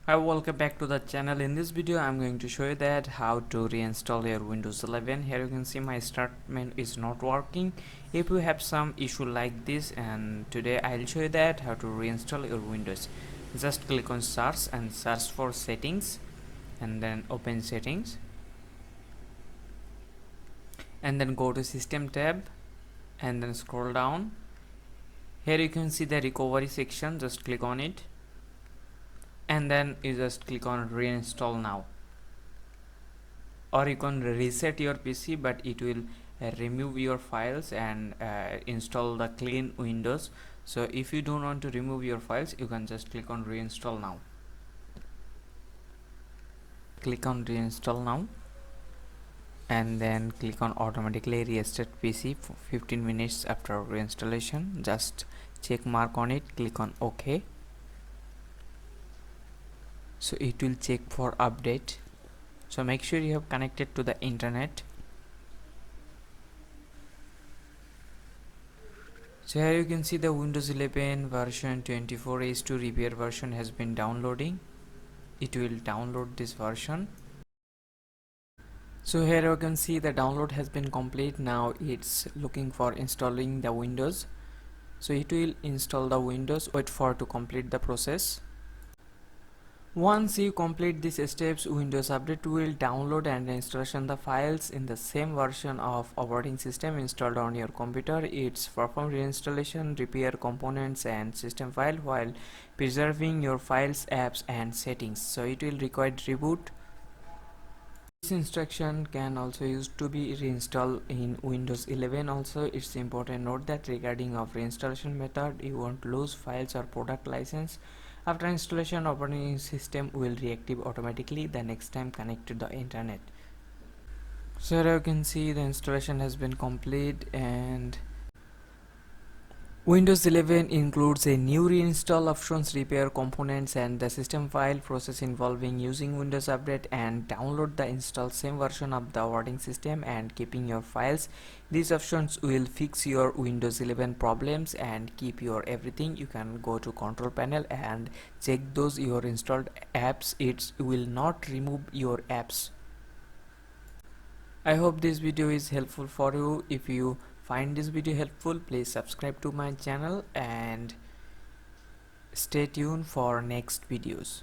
Hi, welcome back to the channel. In this video I'm going to show you that how to reinstall your Windows 11. Here you can see my start menu is not working. If you have some issue like this, and today I'll show you that how to reinstall your Windows. Just click on search and search for settings and then open settings and then go to system tab and then scroll down. Here you can see the recovery section, just click on it and then you just click on reinstall now, or you can reset your PC, but it will remove your files and install the clean Windows. So if you don't want to remove your files, you can just click on reinstall now. Click on reinstall now and then click on automatically restart PC for 15 minutes after reinstallation. Just check mark on it, click on OK. So it will check for update. So make sure you have connected to the internet. So here you can see the Windows 11 version 24H2 repair version has been downloading. It will download this version. So here you can see the download has been complete. Now it's looking for installing the Windows. So it will install the Windows. Wait for to complete the process. Once you complete these steps, Windows Update will download and installation the files in the same version of operating system installed on your computer. It's perform reinstallation, repair components and system file while preserving your files, apps and settings. So it will require reboot. This instruction can also used to be reinstalled in Windows 11 also. It's important note that regarding of reinstallation method, you won't lose files or product license. After installation, operating system will reactive automatically the next time connect to the internet. So here you can see the installation has been complete, and Windows 11 includes a new reinstall options, repair components and the system file process involving using Windows Update and download the install same version of the operating system and keeping your files. These options will fix your Windows 11 problems and keep your everything. You can go to control panel and check those your installed apps. It will not remove your apps. I hope this video is helpful for you. If you find this video helpful, please subscribe to my channel and stay tuned for next videos.